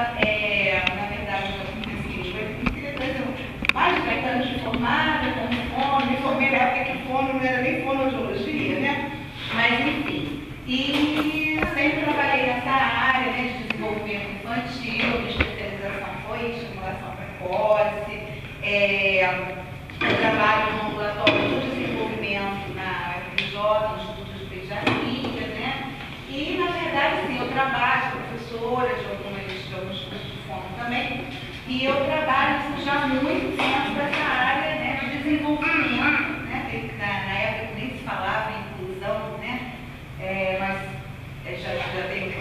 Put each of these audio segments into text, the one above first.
na verdade, eu queria trazer mais de 30 anos de formada, como fono, me formei na época que fono não era nem fonoaudiologia, né? Mas, enfim. E sempre trabalhei nessa área, né, de desenvolvimento infantil, minha especialização foi em estimulação precoce, eu trabalho no ambulatório de desenvolvimento na UFRJ, no Instituto de Pediatria, né? E, na verdade, sim, eu trabalho, professora de alguns cursos de fono também, e eu trabalho assim, já há muito tempo nessa área, né, de desenvolvimento, né? Na época nem se falava em inclusão, né? Mas já tem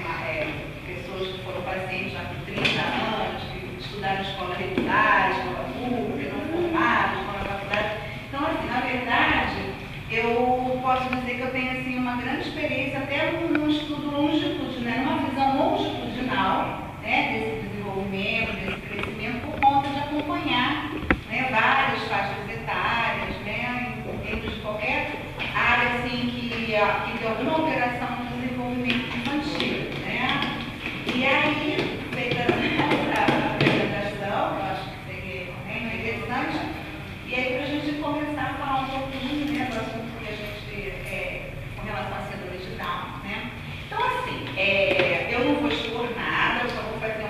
pessoas que foram pacientes já por 30 anos, que estudaram escola regular, escola pública, não formados, escola faculdade. Então, assim, na verdade, eu posso dizer que eu tenho assim, uma grande experiência até num estudo longitudinal, numa visão longitudinal, né, desse desenvolvimento, desse crescimento, por conta de acompanhar, né, várias faixas etárias, né, em termos de qualquer área assim, que tem alguma alteração no desenvolvimento infantil. Né? E aí, feita a apresentação, eu acho que seria interessante, e aí para a gente começar a falar um pouquinho, né, do assunto que a gente, com relação à síndrome de Down. Né? Então, assim, eu não vou expor nada, eu só vou fazer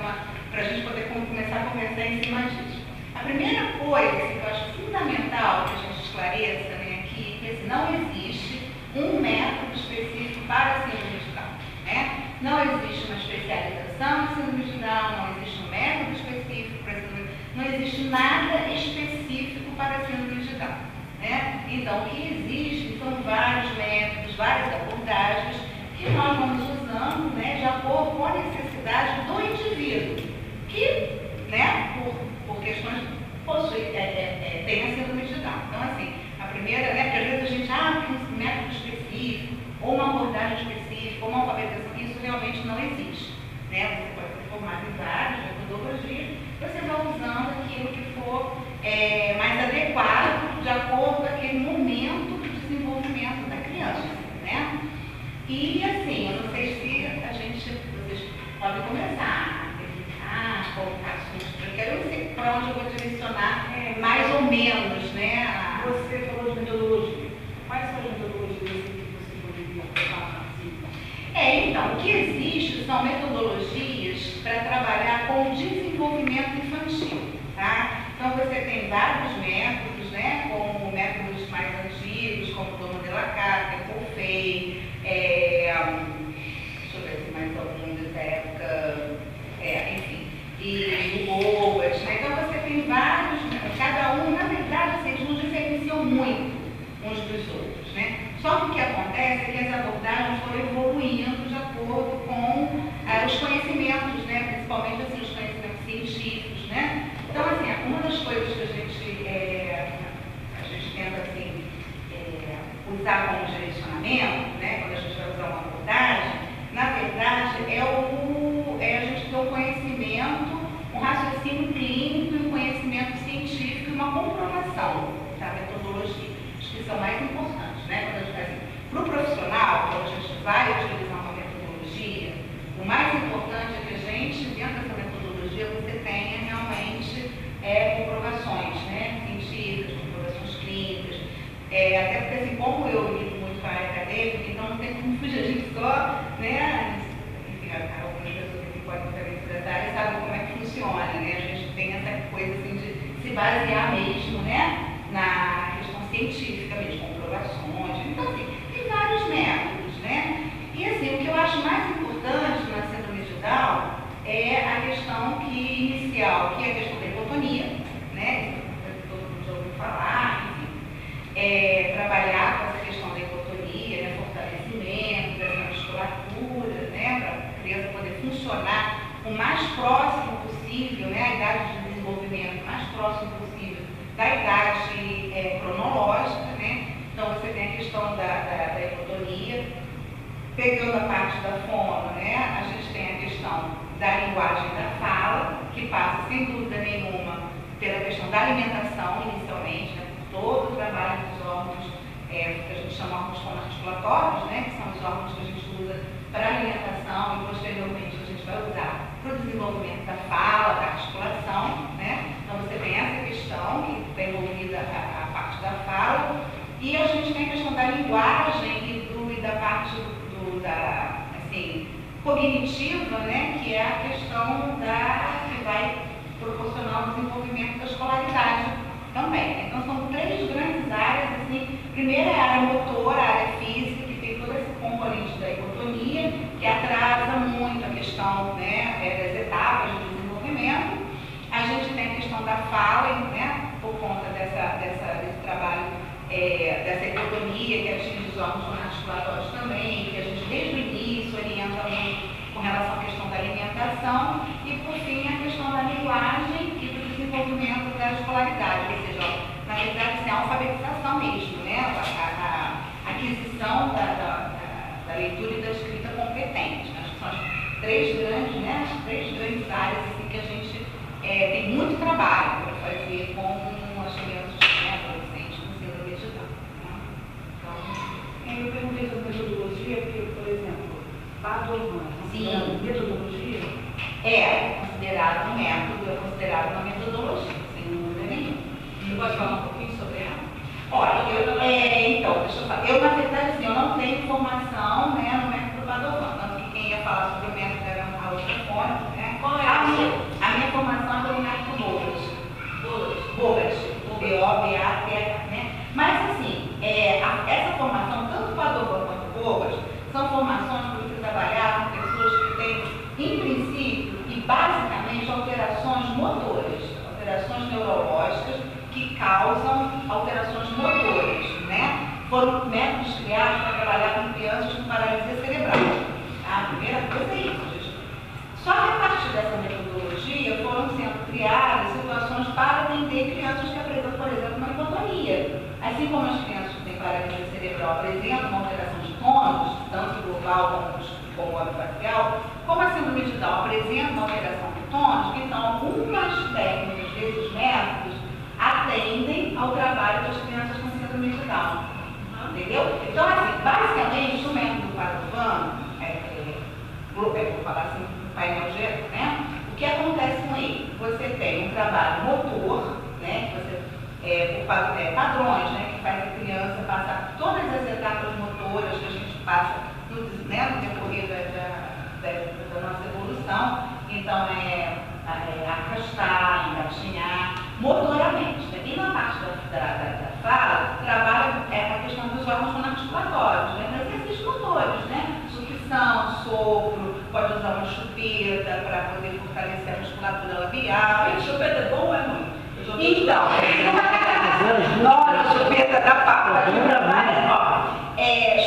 para a gente poder começar a conversar em cima disso. A primeira coisa que eu acho fundamental que a gente esclareça também aqui, é que assim, não existe um método específico para a síndrome de Down. Né? Não existe uma especialização de síndrome de Down, não existe um método específico para a síndrome de Down, não existe nada específico para a síndrome de Down. Né? Então, o que existe são vários métodos, várias abordagens que nós vamos usando, né, de acordo com a necessidade do indivíduo, que, né, por questões tem a síndrome de Down. Então, assim, a primeira, né, porque às vezes a gente tem um método específico, ou uma abordagem específica, ou uma alfabetização, isso realmente não existe. Né? Você pode ser formado em várias metodologias, você vai usando aquilo que for mais adequado, de acordo com aquele momento de desenvolvimento da criança. Né? E, assim, eu não sei se vocês podem começar colocar assuntos. Eu quero ver para onde eu vou direcionar mais ou menos, né? Você falou de metodologia. Quais são as metodologias que você poderia falar? Então, o que existe são metodologias para trabalhar com o desenvolvimento infantil, tá? Então, você tem vários métodos, né? Como métodos mais antigos, como o Thomas Delacarte, Colfey, deixa eu ver se mais algum dessa época, enfim, e o Boas, né? Então você tem vários, cada um, na verdade, eles não diferenciam muito uns dos outros, né? Só que o que acontece é que as abordagens foram evoluindo de acordo com os conhecimentos, né? Principalmente assim, os conhecimentos científicos, né? Então, assim, uma das coisas que a gente tenta assim, usar como direcionamento, né? Quando a gente vai usar uma abordagem, na verdade, a gente ter um conhecimento, um raciocínio clínico e um conhecimento científico e uma comprovação da metodologia, que são mais importantes, né? Quando a gente faz para o profissional, quando a gente vai utilizar uma metodologia, o mais importante é que a gente, dentro dessa metodologia, você tenha realmente comprovações, né? Científicas, comprovações clínicas, até porque assim, como eu lido muito com a área acadêmica, então não tem como fugir a gente só, né? Enfim, algumas pessoas que podem também se tratar sabem como é que funciona, né? A gente tem essa coisa assim de se basear mesmo, né? Na questão científica mesmo, comprovações. Então, assim, tem vários métodos, né? E assim, o que eu acho mais importante na síndrome de Down é a questão inicial, que é a questão da hipotonia, né? Todo mundo já ouviu falar, enfim. Trabalhar com essa questão da hipotonia, né? Fortalecimento dessa musculatura, né? Para a criança poder funcionar o mais próximo possível, né? A idade de desenvolvimento mais próximo possível da idade cronológica, né? Então você tem a questão da hipotonia, pegando a parte da fono, né? A gente tem a questão da linguagem da fala, que passa sem dúvida nenhuma pela questão da alimentação inicialmente, né? Por todo o trabalho dos órgãos, que a gente chama órgãos fonoarticulatórios, né? Que são os órgãos que a gente usa para alimentação e posteriormente a gente vai usar para o desenvolvimento desenvolvimento da fala, da articulação, né? Então você tem essa questão que está envolvida a parte da fala, e a gente tem a questão da linguagem e da parte da assim, cognitiva, né? Que é a questão que vai proporcionar o desenvolvimento da escolaridade também. Então são três grandes áreas, assim. Primeiro é a área motora, a área física, que tem todo esse componente da hipotonia, que atrasa muito a questão, né, das etapas de desenvolvimento. A gente tem a questão da fala, né, por conta desse trabalho, dessa hipotonia que atinge os órgãos articulatórios também, que a gente desde o início orienta muito com relação à questão da alimentação, e por fim a questão da linguagem e do desenvolvimento da escolaridade, ou seja, na verdade é a alfabetização mesmo, né, a aquisição da leitura e da escrita competente. Acho que são as três grandes áreas assim, que a gente tem muito trabalho para fazer com as crianças, né, adolescentes com síndrome de Down. Então, eu perguntei sobre metodologia, porque, por exemplo, Padovan, metodologia? É considerado um método, é considerado uma metodologia, sem dúvida nenhuma. Você pode falar um pouquinho sobre ela? Olha, então, deixa eu falar. Eu, na verdade, assim, eu não tenho formação, né, no método Padovan, tanto que quem ia falar sobre o método era a outra fonte, né? Qual é a sua? A minha formação é pelo método Bogas, B-O-B-A-T-H, né? Mas, assim, essa formação, tanto Padovan quanto Bogas, são formações para você trabalhar com pessoas que têm, em princípio e basicamente, alterações motoras, alterações neurológicas que causam alterações motoras, né? Foram métodos criados para trabalhar com crianças com paralisia cerebral. A primeira coisa é isso, gente. Só que a partir dessa metodologia foram sendo criadas situações para atender crianças que apresentam, por exemplo, uma hipotonia. Assim como as crianças que têm paralisia cerebral apresentam uma alteração de tônus, tanto global como orofacial, como a síndrome de Down apresenta uma alteração de tônus, então algumas técnicas desses métodos atendem ao trabalho das crianças com síndrome de Down. Entendeu? Então, assim, basicamente, o método Padovan, vou falar assim, painel geral, né? O que acontece com ele? Você tem um trabalho motor, né? Por padrões, né? Que faz a criança passar todas as etapas motoras que a gente passa no decorrer da nossa evolução. Então, arrastar, engatinhar, motoramente. Né? E na parte da fala, trabalha a questão dos órgãos fonoarticulatórios, né? Mas exercícios motores, né? Sucção, sopro, pode usar uma chupeta para poder fortalecer a musculatura labial. E chupeta é bom ou é ruim? Então, nossa, chupeta da fala.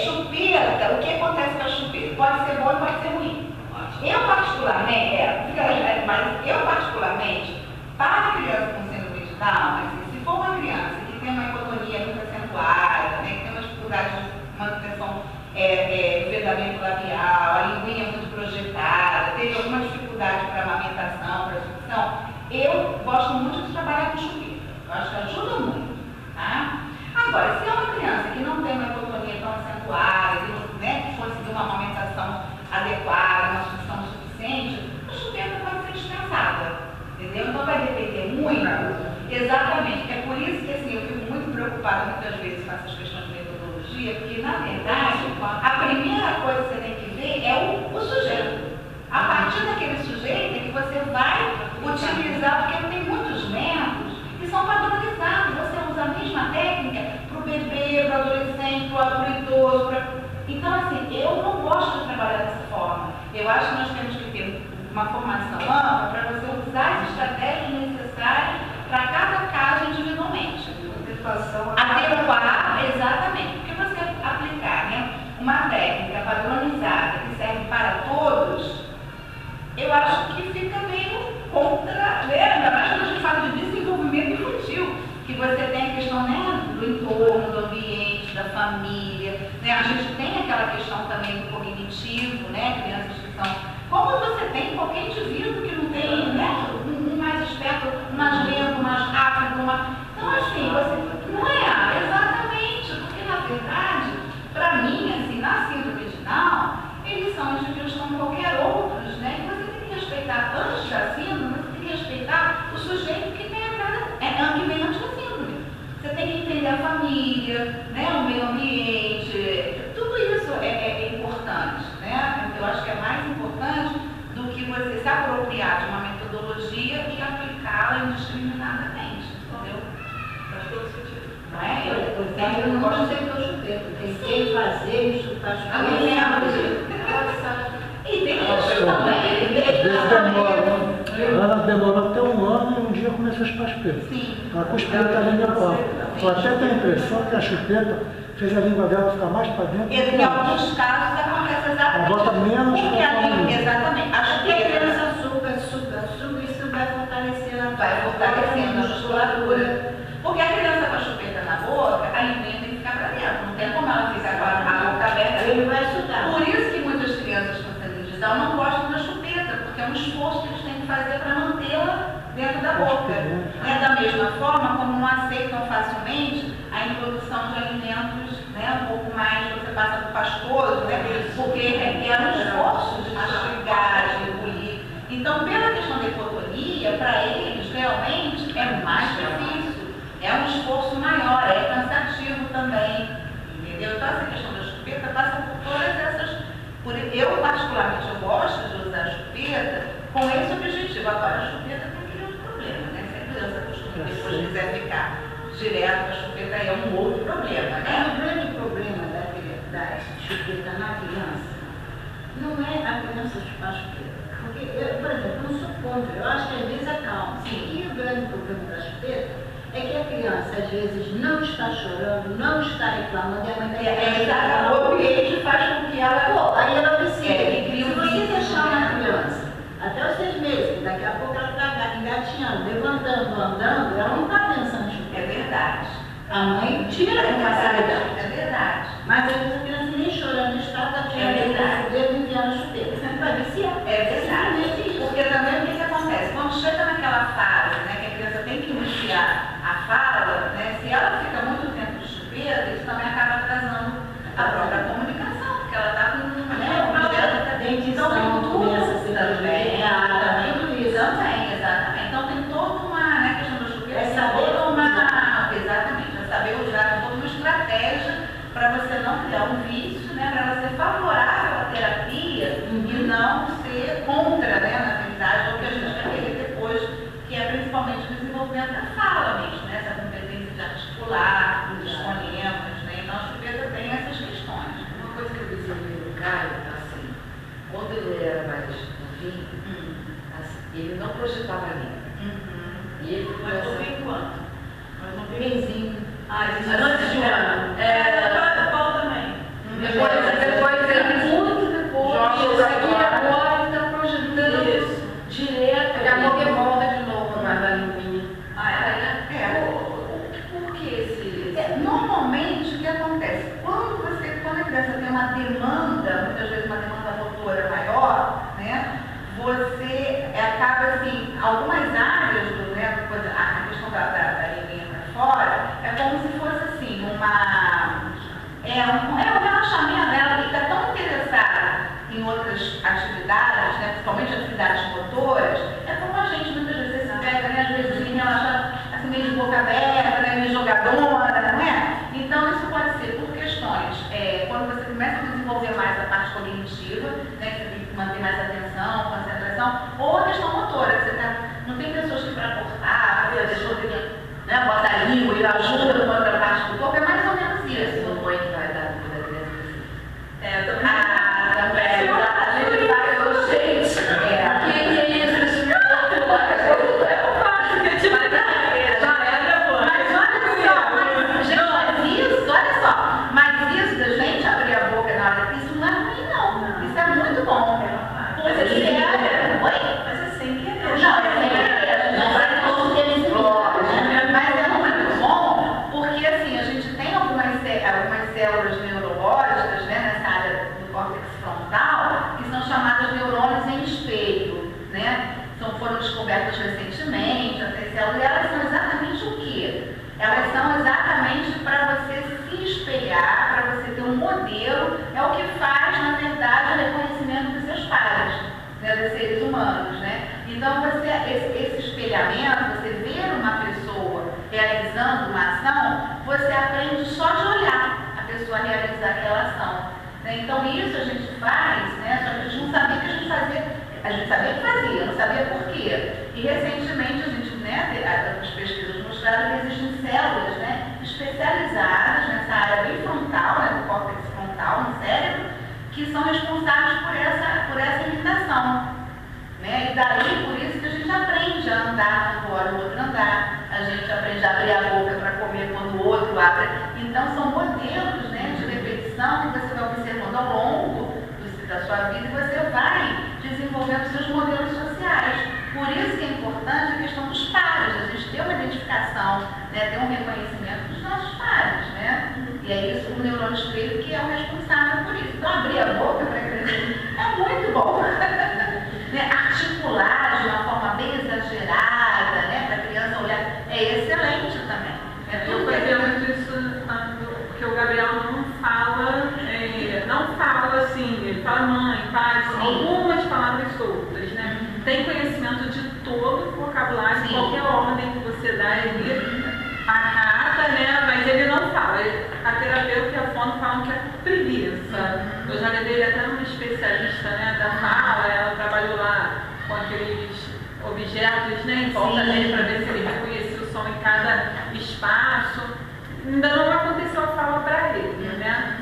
Chupeta, o que acontece com a chupeta? Pode ser bom e pode ser ruim. Eu particularmente, para a criança com síndrome de Down, assim, se for uma criança que tem uma hipotonia muito acentuada, né, que tem uma dificuldade de manutenção do vedamento labial, a linguinha muito projetada, teve alguma dificuldade para amamentação, para sucção, eu gosto muito de trabalhar com chupeta. Eu acho que ajuda muito. Tá? Agora, se é uma criança que não tem uma hipotonia tão acentuada, que conseguiu uma amamentação adequada, uma sucção suficiente, a chupeta pode ser dispensada. Entendeu? Então vai depender muito. Exatamente. É por isso que assim, eu fico muito preocupada muitas vezes com essas questões de metodologia, porque na verdade a primeira coisa que você tem que ver é o sujeito. A partir daquele sujeito é que você vai utilizar, porque tem muitos métodos que são padronizados. Você usa a mesma técnica para o bebê, para o adolescente, para o idoso. Então, assim, eu não gosto de trabalhar dessa forma. Eu acho que nós temos que ter uma formação ampla para você usar as estratégias necessárias para cada caso individualmente. Adequar, exatamente. Porque você aplicar, né, uma técnica padronizada que serve para todos, eu acho que fica meio contra, né? Ainda mais quando a gente fala de desenvolvimento infantil, que você tem a questão, né, do entorno, do ambiente, da família, né? A gente tem aquela questão também do cognitivo, né? Crianças que são, como você tem qualquer indivíduo que não tem, né, um mais esperto, um mais lento, um mais rápido, então assim, você não é exatamente, porque na verdade, para mim, assim, na síndrome de Down, eles são indivíduos como qualquer outros, né? Que você tem que respeitar antes economia, né, o meio ambiente, tudo isso é importante, né? Eu acho que é mais importante do que você se apropriar de uma metodologia e aplicá-la indiscriminadamente, entendeu? Faz todo sentido. Não é? Eu não gosto de ter chupeta. Tentei fazer e chupar chupeta. A mim lembra. E tem isso também. Ela demorou até um ano e um dia começou a chupar chupeta. Sim. Ela com chupeta ali na porta. Eu até tenho a impressão que a chupeta fez a língua dela ficar mais para dentro. Em alguns casos acontece exatamente. Ela bota menos porque a língua, para exatamente. A Porque a chupeta criança suga, isso vai fortalecendo a musculatura. Porque a criança com a chupeta na boca, a linguinha tem que ficar para dentro. Não tem como ela ficar com a boca aberta. Ele vai sugar. Por isso que muitas crianças com síndrome de Down não gostam da chupeta, porque é um esforço que eles têm que fazer para mantê-la dentro da boca. Da mesma forma como não aceitam facilmente a introdução de alimentos, né, um pouco mais, você passa por pastoso, né, porque requer um esforço de mastigar, de engolir. Então, pela questão da hipotonia, para eles realmente é mais difícil, é um esforço maior, é cansativo também, entendeu? Então, essa questão da chupeta passa por todas essas. Eu, particularmente, eu gosto de usar a chupeta com esse objetivo. Agora, a chupeta tem aquele outro problema, né? Se a criança costuma depois quiser ficar direto com a chupeta, aí é um outro problema, né? O grande problema da chupeta na criança não é a criança chupar chupeta. Porque, por exemplo, eu não sou contra, eu acho que às vezes acalma. E o grande problema da chupeta é que a criança às vezes não está chorando, não está reclamando, e a mãe O ambiente faz com que ela. aí ela precisa. Cria Se você deixar uma criança até os 6 meses, que daqui a pouco ela está engatinhando, levantando, andando, ela não está pensando em chupeta. É verdade. A mãe tira a capacidade. É verdade. Mas às vezes a criança nem chorando está, está tirando o dedo e enfiando a chupeta. Você vai viciar. É verdade. Porque também o que acontece? Quando chega naquela fase, né, que a criança tem que iniciar a fala, né, se ela fica muito tempo de chupeta, isso também acaba atrasando a própria comunicação, porque ela está com um dentição começa a ser prejudicada, tudo isso. Também, exatamente. Então tem toda uma, né, questão do chupeta, É saber exatamente, é saber usar toda uma estratégia para você não criar um vício, né, para ela ser favorável à terapia e não ser contra, né, na verdade, o que a gente vai querer depois, que é principalmente o desenvolvimento da fala mesmo, né, essa competência de articular, dos fonemas, né, então a chupeta tem essas questões. Uma coisa que eu observei no Caio, assim, quando ele era mais novinho, assim, ele não projetava a língua. E ele Mas não vem quanto? Mas não vem. Benzinho. antes de um ano. Paulo também. Depois ele muito depois, isso aqui agora ele está projetando Isso. direto, daqui a pouco ele volta de novo mais a linguinha. Por que esse... Normalmente, o que acontece? Quando a criança tem uma demanda, muitas vezes uma demanda motora maior, né, você acaba assim, algumas áreas do, né, a questão da linguinha para fora, é como se fosse assim, um relaxamento dela, que está tão interessada em outras atividades, né, principalmente atividades motoras, é como a gente muitas vezes se pega, né, às vezes assim, relaxada, assim, meio de boca aberta, né, meio jogadora, não é? Então isso pode ser por questões, quando você começa a desenvolver mais a parte cognitiva, né, que você tem que manter mais atenção, concentração, ou a questão motora, que você não tem pessoas que para cortar, deixa eu né, bota a língua e ajuda com outra parte do corpo, é mais ou menos isso. Não foi que vai dar vida da criança. Também. A gente faz o jeito. Que é isso? Esse meu popular. Eu faço que tipo de Olha só, mas isso da gente abrir a boca na hora, isso não é ruim não. Isso é muito bom. Mas é sem querer. Mas é sem querer. Não, é sem querer. Não vai todo deles mas é muito bom, porque assim, a gente tem algumas células neurológicas, né, nessa área do córtex frontal, que são chamadas neurônios em espelho, né? Foram descobertas recentemente, essas células, e elas são exatamente o quê? Elas são exatamente para você se espelhar, para você ter um modelo, é o que faz, na verdade, o reconhecimento dos seus pares, né, dos seres humanos, né? Então, esse espelhamento, você ver uma pessoa realizando uma ação, você aprende só de olhar a pessoa realizar aquela ação. Né? Então isso a gente faz, né? Só que a gente não sabia que a gente fazia. A gente sabia que fazia, não sabia por quê. E recentemente a gente, né, as pesquisas mostraram que existem células, né, especializadas nessa área bem frontal, né, do córtex frontal, no cérebro, que são responsáveis por essa imitação. Né? E daí, por isso que a gente aprende a andar quando o outro andar, a gente aprende a abrir a boca para comer quando o outro abre. Então são modelos, né, de repetição que você vai observando ao longo da sua vida e você vai desenvolvendo seus modelos sociais. Por isso que é importante a questão dos pares, a gente ter uma identificação, né, ter um reconhecimento dos nossos pares, né? E é isso, o neurônio espelho que é o responsável por isso. Então abrir a boca para crescer é muito bom. Né? Articular de uma forma bem exagerada, né, para a criança olhar, é excelente também. É tudo Eu fazia muito isso porque o Gabriel não fala assim, ele fala mãe, pai, algumas palavras soltas, né? Tem conhecimento de todo o vocabulário, qualquer ordem que você dá, ele acata, né? Mas ele não fala. A terapeuta e a fono falam que é preguiça. Eu já levei ele até uma especialista, né, da fala, ela trabalhou lá com aqueles objetos, né, em volta dele para ver se ele reconhecia o som em cada espaço. Ainda não aconteceu a fala para ele, né?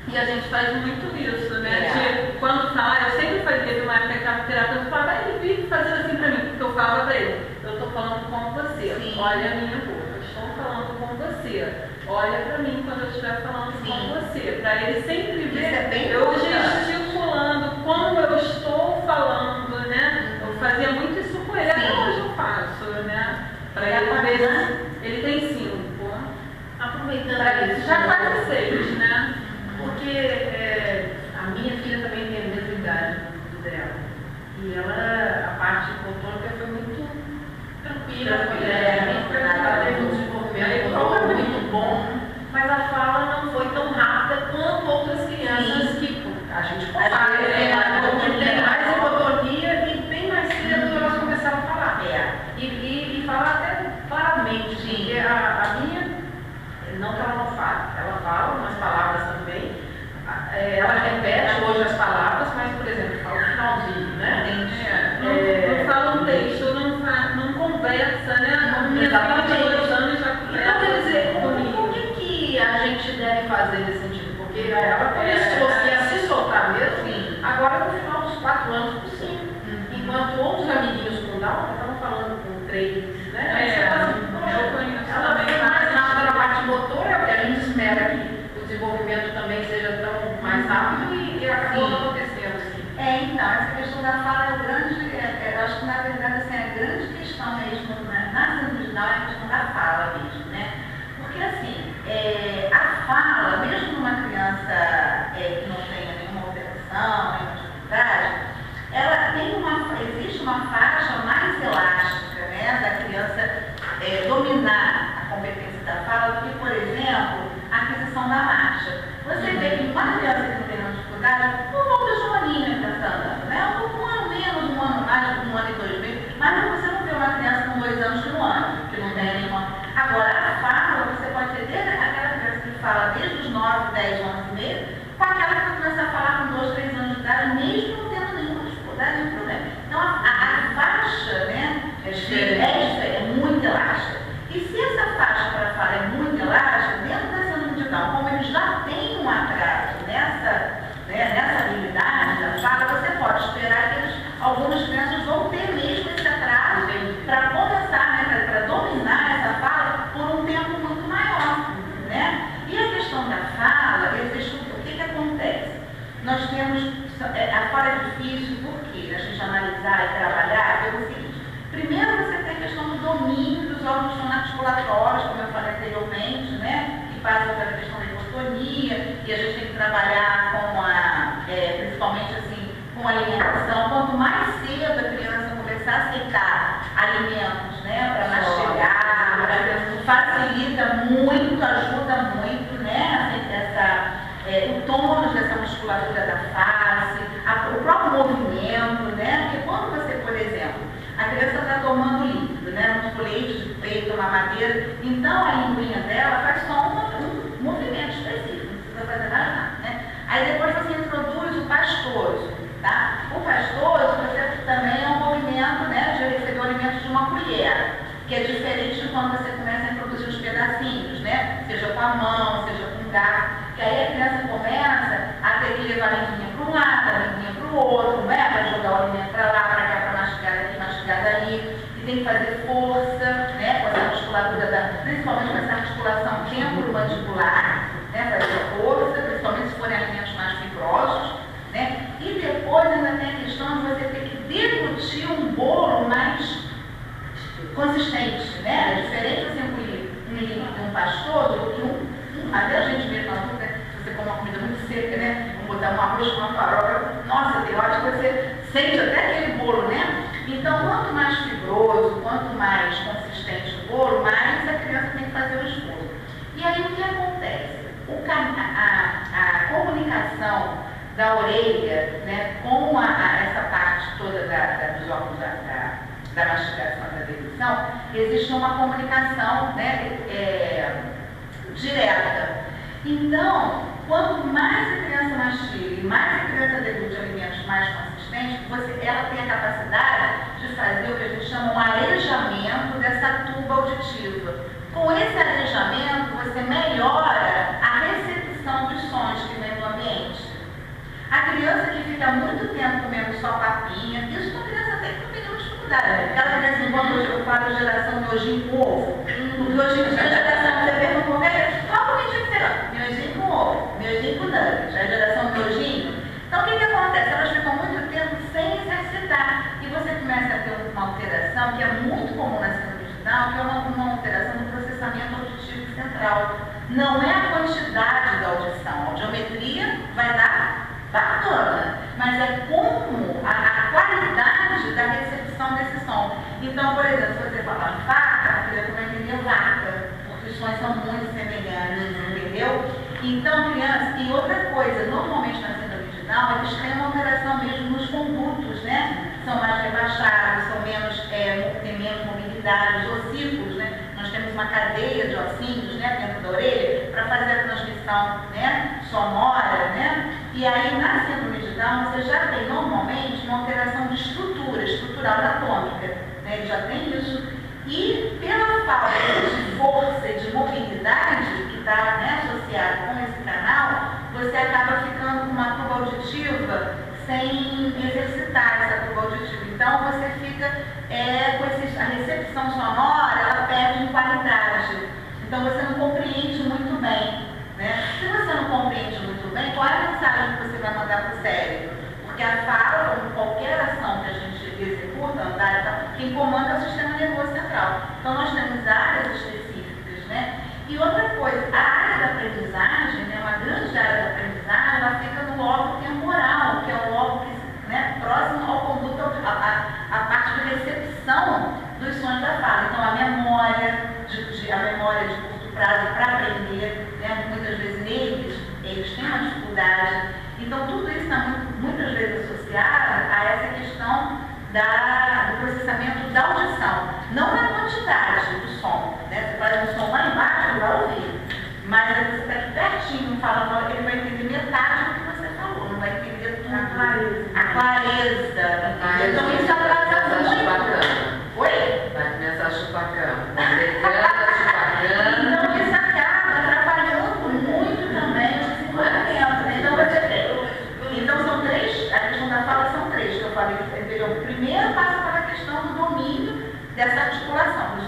E a gente faz muito isso, né? De, quando fala, eu sempre falei que teve uma época que a terapeuta falava, ele vive fazendo assim pra mim, porque eu falava pra ele, eu estou falando com você, olha a minha boca, eu estou falando com você, olha pra mim quando eu estiver falando com você, pra ele sempre ver eu gesticulando como eu estou falando, né? Eu fazia muito isso com ele, até hoje eu faço, né? Pra ele ver, ele tem 5. Aproveitando isso, já quase 6, né? Porque a minha filha também tem a mesma idade dela. E ela, a parte motora foi muito tranquila, ela teve um desenvolvimento muito bom, mas a fala não foi tão rápida quanto outras crianças que a gente tem mais hipotonia e bem mais cedo elas começaram a falar. E falar até claramente, porque a minha, não que ela não fale, ela fala umas palavras também, ela repete hoje as palavras, mas, por exemplo, fala o finalzinho, né? Não fala um texto, não conversa, né? A minha filha de 2 anos já conversa. Então, quer dizer, o que a gente deve fazer nesse sentido? Porque ela começou a se soltar mesmo, agora no final dos 4 anos por 5. Enquanto outros amiguinhos com Down estavam falando com 3, né? Eu conheço ela também. foi mais rápida na parte motora, é o que a gente espera que o desenvolvimento também seja tão mais rápido e acabou não acontecendo assim. Então, essa questão da fala é o grande, eu acho que na verdade assim, a grande questão mesmo, né, na síndrome de Down é a questão da fala mesmo, né? Porque assim, a fala, mesmo numa criança que não tenha nenhuma alteração, nenhuma dificuldade, existe uma faixa mais elástica, né, da criança dominar a competência da fala do que, por exemplo, a aquisição da marcha. Você vê que uma criança que não tem nenhuma dificuldade, por volta de 1 aninho ainda está andando, né? Um ano menos, 1 ano mais, 1 ano e 2 meses, mas você não vê uma criança com 2 anos que não anda, que não tem nenhuma. Agora, a fala, você pode ter desde aquela criança que fala desde os 9, 10 anos e meio, com aquela que começa a falar com 2, 3 anos de idade, mesmo não tendo nenhuma dificuldade, nenhum problema. Então, a faixa, né, é muito elástica. E se essa faixa para a fala é muito elástica, dentro da síndrome de Down, como ele já tem um atraso nessa habilidade da fala, você pode esperar que algumas crianças vão ter mesmo esse atraso para começar, né, para dominar essa fala por um tempo muito maior, né? E a questão da fala, o que acontece? Nós temos, a fala é difícil, porque a gente analisar e trabalhar, é o seguinte: primeiro você tem a questão do domínio dos órgãos fonoarticulatórios, como eu falei anteriormente, né? Que passa pela questão da hipotonia, e a gente tem que trabalhar principalmente assim, com alimentação. Quanto mais cedo a criança começar a aceitar alimentos, né, para mastigar, facilita muito, ajuda muito, né, o tônus dessa musculatura da face, o próprio movimento, né? Porque quando você, por exemplo, a criança está tomando líquido, né? Um leite peito, uma madeira. Então a linguinha dela faz só um movimento específico, não precisa fazer mais nada, né? Aí depois você introduz o pastoso, tá? O pastoso, você também é um movimento, né, de receber o alimento de uma colher, que é diferente de quando você começa a introduzir os pedacinhos, né? Seja com a mão, seja com o garfo. Que aí a criança começa a ter que levar a linguinha para um lado, a linguinha para o outro, não é? Para jogar o alimento para lá, para cá, para mastigar aqui, mastigar dali. E tem que fazer força, né? Com essa musculatura, principalmente com essa articulação temporomandibular, né? Fazer força, principalmente se forem alimentos mais fibrosos, né? E depois ainda tem a questão de você ter que deglutir um bolo mais consistente, né? É diferente você engolir um líquido de um pastoso do que até a gente mesmo adulto, né? Se você come uma comida muito seca, né? Vamos botar um arroz com uma farofa, nossa, tem hora que você sente até aquele bolo, né? Então, quanto mais fibroso, quanto mais consistente o bolo, mais a criança tem que fazer o esforço. E aí o que acontece? A comunicação da orelha, né, com essa parte toda dos órgãos da mastigação, da deglução, existe uma comunicação, né, direta. Então, quanto mais a criança mastiga e mais a criança deglute alimentos mais consistentes, ela tem a capacidade de fazer o que a gente chama um arejamento dessa tuba auditiva. Com esse arejamento, você melhora a recepção dos sons que vem do ambiente. A criança que fica muito tempo comendo só papinha, isso uma criança até que não tem nenhuma dificuldade. Aquela criança, enquanto eu falo geração miojinho com ovo, porque hoje em dia a geração, você pergunta qual comidinha que você gosta? Miojinho com ovo, miojinho com nuggets, a geração miojinho. Então o que acontece? Elas ficam muito tempo sem exercitar e você começa a ter uma alteração que é muito comum na síndrome de Down, que é uma alteração do processamento auditivo central. Não é a quantidade da audição, a audiometria vai dar bacana, mas é como a qualidade da recepção desse som. Então, por exemplo, se você falar vaca, a criança vai entender vaca, porque os sons são muito semelhantes, entendeu? Então, criança, e outra coisa, normalmente na síndrome de Down, eles têm uma alteração mesmo nos condutos, né? São mais rebaixados, têm menos mobilidade, os ossículos, né? Nós temos uma cadeia de ossinhos, né, dentro da orelha, para fazer a transmissão, né, sonora, né? E aí, na síndrome de Down, você já tem normalmente uma alteração de estrutural anatômica, né? Ele já tem isso. E pela falta de força e de mobilidade que está, né, associada com esse canal, você acaba ficando com uma tuba auditiva sem exercitar essa tuba auditiva. Então você fica com a recepção sonora, ela perde em qualidade. Então você não compreende muito bem, né? Se você não compreende muito bem, qual é a mensagem que você vai mandar para o cérebro? Porque a fala, como qualquer ação que a gente executa, andar, quem comanda é o sistema nervoso central. Então nós temos áreas específicas, né? E outra coisa, a área da aprendizagem, né, uma grande área da aprendizagem, ela fica no lobo temporal, que é o lobo que, né, próximo ao conduto, a parte de recepção dos sons da fala. Então a memória de curto prazo para aprender, né, muitas vezes eles têm uma dificuldade. Então tudo isso está muitas vezes associado a essa questão do processamento da audição, não na quantidade do som, né? Você faz um som lá embaixo, ele vai ouvir, mas aí você está aqui pertinho falando, ele vai entender metade do que você falou, não vai entender tudo. A clareza. Então isso atrasa muito. Oi? Vai começar a chupar cama. Então isso acaba atrapalhando muito também o desenvolvimento, né? Então você tem. Então são três, a questão da fala são três que eu falei anteriormente. Primeiro passa pela questão do domínio dessa articulação, dos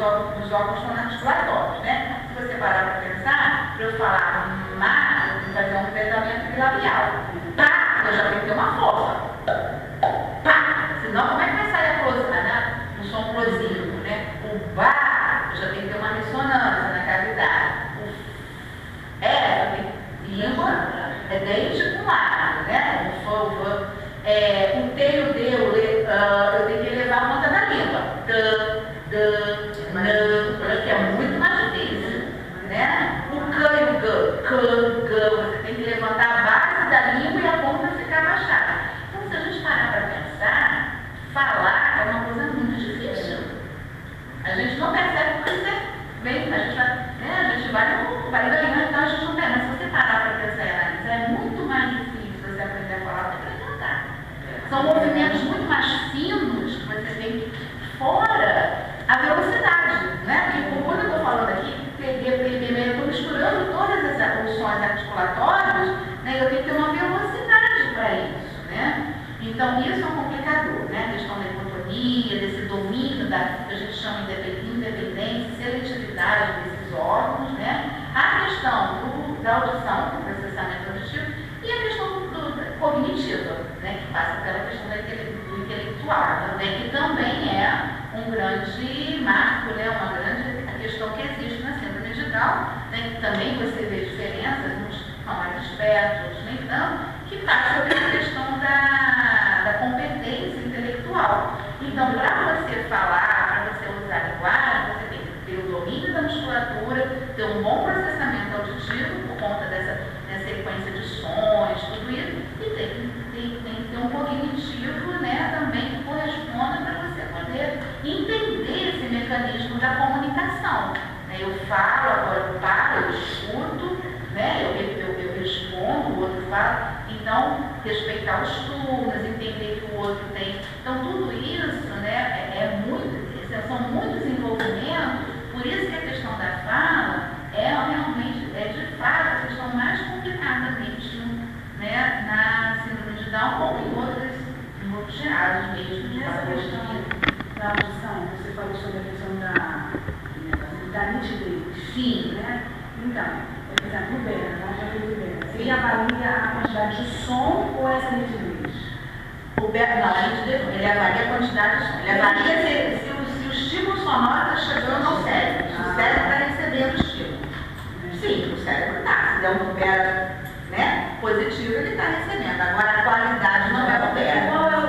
órgãos fonoarticulatórios, né? Se você parar para pensar, para eu falar má, eu tenho que fazer um pesamento bilabial. Pá, eu já tenho que ter uma força. Pá, senão como é que vai sair a closina, né? Um som closíaco, né? O bá, eu já tenho que ter uma ressonância na cavidade. Língua é dente com lado, né? O T e o D, eu tenho que levar a ponta da língua. Que é muito mais difícil, né? O C e o G, você tem que levantar a base da língua e a ponta ficar baixada. Então, se a gente parar também. Fora a velocidade, né? Porque quando eu estou falando aqui, eu estou misturando todas essas funções articulatórias, né? Eu tenho que ter uma velocidade para isso, né? Então, isso é um complicador, né? A questão da hipotonia, desse domínio que a gente chama de independência, seletividade desses órgãos, né? A questão da audição, do processamento auditivo, e a questão cognitiva, né? Que passa pela questão do intelectual, né? Que também é um grande marco, né? Uma grande questão que existe na síndrome de Down, né? Que também você vê diferenças, uns são mais espertos, outros nem tanto, que passa pela questão da competência intelectual. Então, para você falar, para você usar a linguagem, você tem que ter o domínio da musculatura, ter um bom processamento auditivo por conta dessa sequência de sons, tudo isso, e tem que ter um cognitivo, né, também que corresponda para você poder entender esse mecanismo da comunicação. Eu falo, agora eu paro, eu escuto, né, eu respondo, o outro fala. Então, respeitar os turnos, entender que o outro tem. Então, tudo isso, né, são muitos envolvimentos, por isso que a questão da fala realmente, de fato, a questão mais complicada mesmo, né, na síndrome de Down, como em outros casos mesmo. Nessa questão da audição, você falou sobre a questão da nitidez. Sim. Né? Então, por exemplo, o Bera, nós já fizemos o Bera. Você avalia a quantidade de som ou essa nitidez? O Bera, não, ele avalia a quantidade de som. Ele avalia se o estímulo sonoro está chegando ao cérebro, se o cérebro está recebendo o estímulo. Sim, o cérebro está. Se der um Bera, né, positivo, ele está recebendo. Agora, a qualidade não é o Bera. Qual é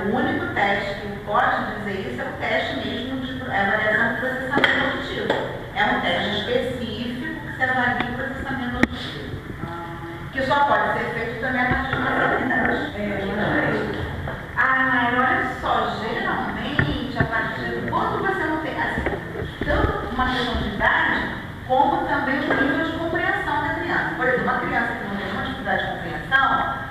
O único teste que pode dizer isso é o teste mesmo de avaliação do processamento auditivo. É um teste específico que se avalia o processamento auditivo. Que só pode ser feito também a partir de uma habilidade. Mas olha só, geralmente, a partir de quando você não tem tanto uma questão de idade, como também o nível de compreensão da criança. Por exemplo, uma criança que não tem uma dificuldade de compreensão,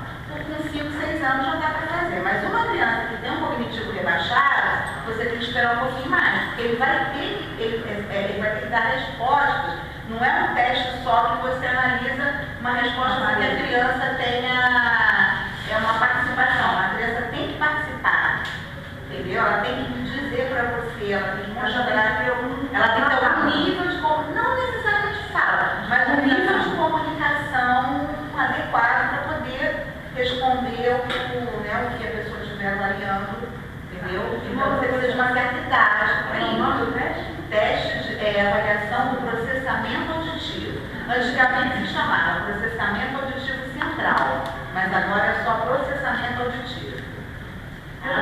com 5, 6 anos já dá para fazer. Mas uma criança que tem um cognitivo rebaixado, você tem que esperar um pouquinho mais, porque ele vai ter que dar respostas. Não é um teste só que você analisa uma resposta para que a criança tenha uma participação. A criança tem que participar, entendeu? Ela tem que dizer para você, ela tem que mostrar, ela tem que ter um nível de comunicação, não necessariamente fala, mas um nível de comunicação adequado para poder responder o que a pessoa estiver avaliando, entendeu? Então você precisa de uma certa idade para isso. O nome do teste? Teste de avaliação do processamento auditivo. Antigamente se chamava processamento auditivo central, mas agora é só processamento auditivo.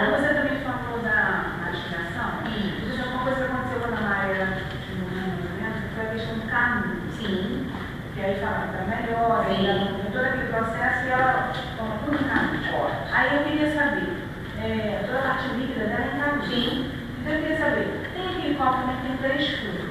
Você também falou da mastigação? Isso é uma coisa que aconteceu quando a Maria no momento, que foi a questão do caminho. Sim. Que aí fala para melhor, tem todo aquele processo e ela toma tudo no caminho. Aí eu queria saber, toda a parte líquida dela é em caminho. Sim. Então eu queria saber, tem aquele copo que tem 3 furos.